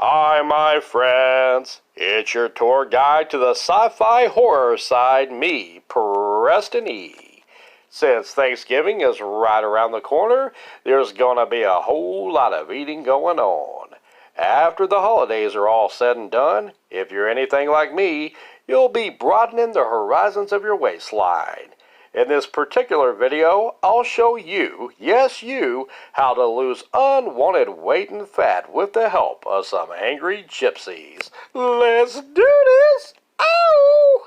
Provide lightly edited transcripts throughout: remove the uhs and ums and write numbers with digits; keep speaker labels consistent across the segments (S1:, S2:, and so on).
S1: Hi, my friends. It's your tour guide to the sci-fi horror side, me, Preston E. Since Thanksgiving is right around the corner, there's gonna be a whole lot of eating going on. After the holidays are all said and done, if you're anything like me, you'll be broadening the horizons of your waistline. In this particular video, I'll show you, yes you, how to lose unwanted weight and fat with the help of some angry gypsies. Let's do this! Ow!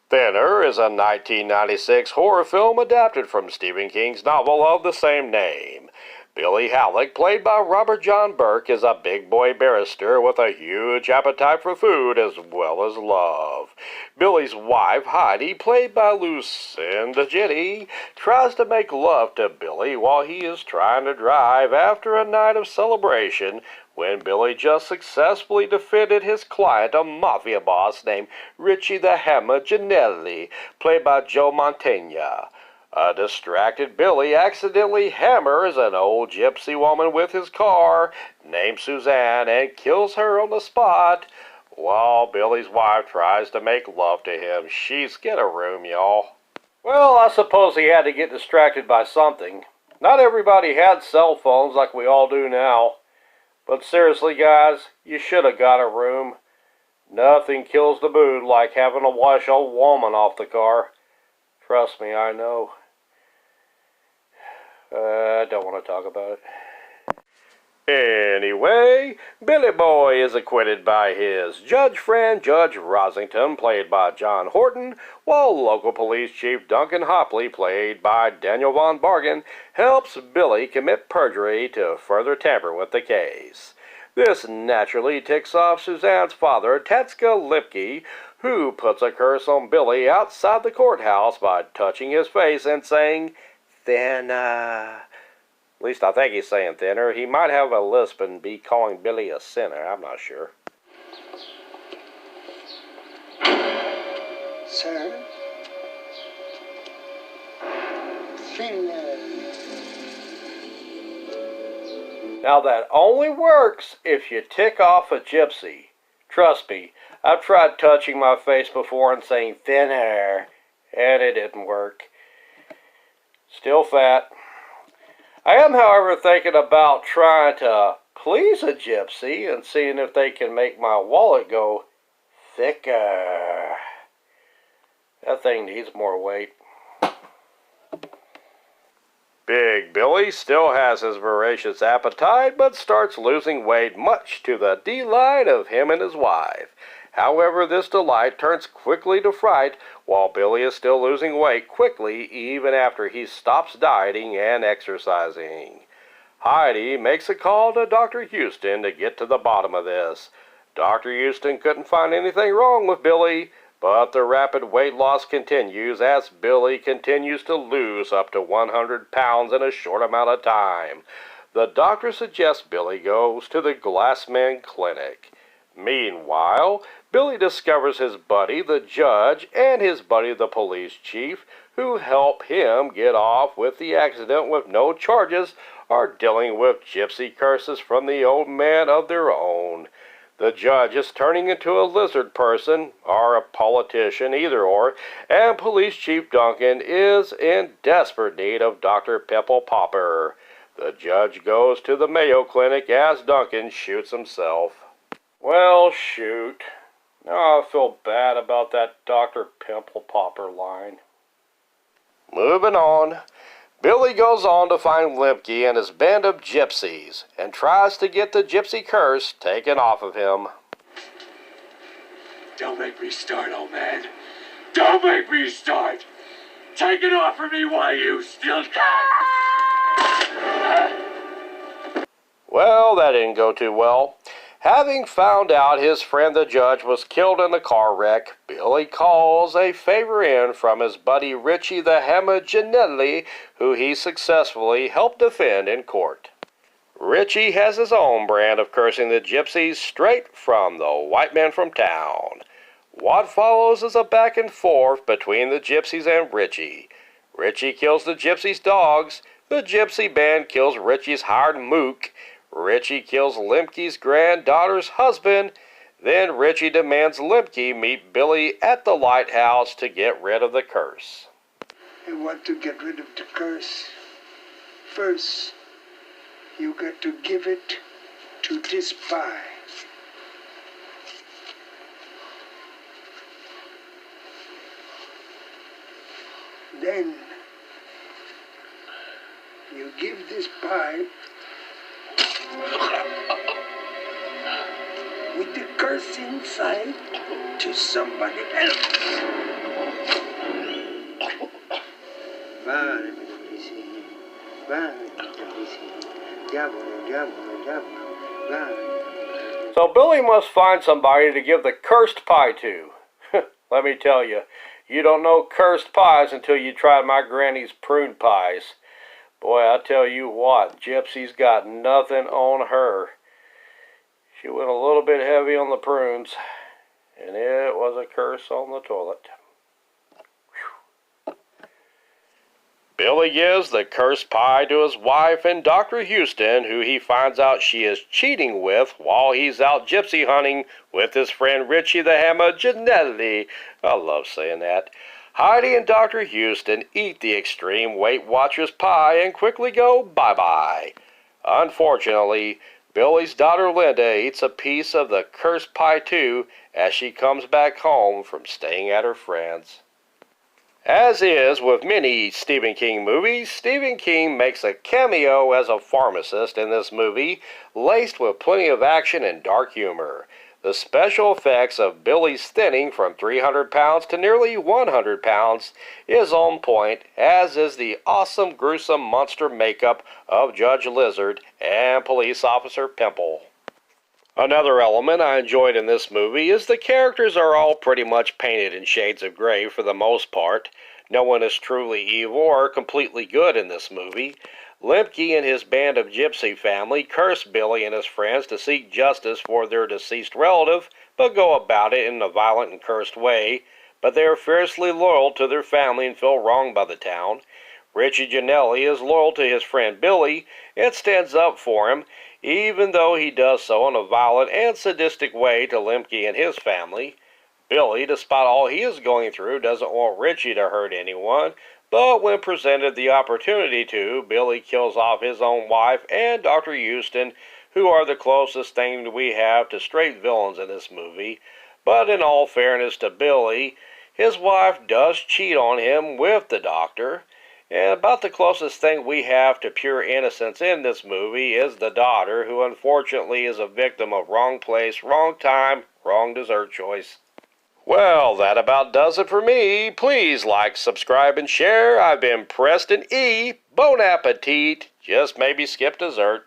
S1: Thinner is a 1996 horror film adapted from Stephen King's novel of the same name. Billy Halleck, played by Robert John Burke, is a big boy barrister with a huge appetite for food as well as love. Billy's wife, Heidi, played by Lucinda Jitty, tries to make love to Billy while he is trying to drive after a night of celebration when Billy just successfully defeated his client, a mafia boss named Richie the Hammer Ginelli, played by Joe Mantegna. A distracted Billy accidentally hammers an old gypsy woman with his car, named Suzanne, and kills her on the spot, while Billy's wife tries to make love to him. She's get a room, y'all. Well, I suppose he had to get distracted by something. Not everybody had cell phones like we all do now. But seriously, guys, you should have got a room. Nothing kills the mood like having to wash a woman off the car. Trust me, I know. I don't want to talk about it. Anyway, Billy Boy is acquitted by his judge friend, Judge Rosington, played by John Horton, while local police chief Duncan Hopley, played by Daniel Von Bargen, helps Billy commit perjury to further tamper with the case. This naturally ticks off Suzanne's father, Tatska Lipke, who puts a curse on Billy outside the courthouse by touching his face and saying, "Thinner." At least I think he's saying thinner. He might have a lisp and be calling Billy a sinner. I'm not sure.
S2: Sir? Thinner.
S1: Now that only works if you tick off a gypsy. Trust me, I've tried touching my face before and saying thinner, and it didn't work. Still fat. I am, however, thinking about trying to please a gypsy and seeing if they can make my wallet go thicker. That thing needs more weight. Big Billy still has his voracious appetite, but starts losing weight much to the delight of him and his wife. However, this delight turns quickly to fright while Billy is still losing weight quickly even after he stops dieting and exercising. Heidi makes a call to Dr. Houston to get to the bottom of this. Dr. Houston couldn't find anything wrong with Billy, but the rapid weight loss continues as Billy continues to lose up to 100 pounds in a short amount of time. The doctor suggests Billy goes to the Glassman Clinic. Meanwhile, Billy discovers his buddy, the judge, and his buddy, the police chief, who help him get off with the accident with no charges, are dealing with gypsy curses from the old man of their own. The judge is turning into a lizard person, or a politician, either or, and Police Chief Duncan is in desperate need of Dr. Pimple Popper. The judge goes to the Mayo Clinic as Duncan shoots himself. Well, shoot. Now I feel bad about that Dr. Pimple Popper line. Moving on. Billy goes on to find Limke and his band of gypsies and tries to get the gypsy curse taken off of him.
S3: Don't make me start, old man. Don't make me start. Take it off of me while you still can.
S1: Well, that didn't go too well. Having found out his friend the judge was killed in a car wreck, Billy calls a favor in from his buddy Richie the Hammer Ginelli, who he successfully helped defend in court. Richie has his own brand of cursing the gypsies straight from the white man from town. What follows is a back and forth between the gypsies and Richie. Richie kills the gypsies' dogs, the gypsy band kills Richie's hired mook, Richie kills Lemke's granddaughter's husband. Then Richie demands Lemke meet Billy at the lighthouse to get rid of the curse.
S2: I want to get rid of the curse. First, you got to give it to this pie. Then, you give this pie with the curse inside to somebody else. Vale,
S1: So Billy must find somebody to give the cursed pie to. Let me tell you, you don't know cursed pies until you try my granny's prune pies. Boy, I tell you what, Gypsy's got nothing on her. She went a little bit heavy on the prunes, and it was a curse on the toilet. Whew. Billy gives the cursed pie to his wife and Dr. Houston, who he finds out she is cheating with while he's out gypsy hunting with his friend Richie the Hammer Gianelli. I love saying that. Heidi and Dr. Houston eat the extreme Weight Watchers pie and quickly go bye-bye. Unfortunately, Billy's daughter Linda eats a piece of the cursed pie too as she comes back home from staying at her friend's. As is with many Stephen King movies, Stephen King makes a cameo as a pharmacist in this movie, laced with plenty of action and dark humor. The special effects of Billy's thinning from 300 pounds to nearly 100 pounds is on point, as is the awesome, gruesome monster makeup of Judge Lizard and Police Officer Pimple. Another element I enjoyed in this movie is the characters are all pretty much painted in shades of gray for the most part. No one is truly evil or completely good in this movie. Lemke and his band of gypsy family curse Billy and his friends to seek justice for their deceased relative, but go about it in a violent and cursed way. But they are fiercely loyal to their family and feel wronged by the town. Richie Gianelli is loyal to his friend Billy and stands up for him, even though he does so in a violent and sadistic way to Lemke and his family. Billy, despite all he is going through, doesn't want Richie to hurt anyone, but when presented the opportunity to, Billy kills off his own wife and Dr. Houston, who are the closest thing we have to straight villains in this movie. But in all fairness to Billy, his wife does cheat on him with the doctor. And about the closest thing we have to pure innocence in this movie is the daughter, who unfortunately is a victim of wrong place, wrong time, wrong dessert choice. Well, that about does it for me. Please like, subscribe, and share. I've been Preston E. Bon appetit. Just maybe skip dessert.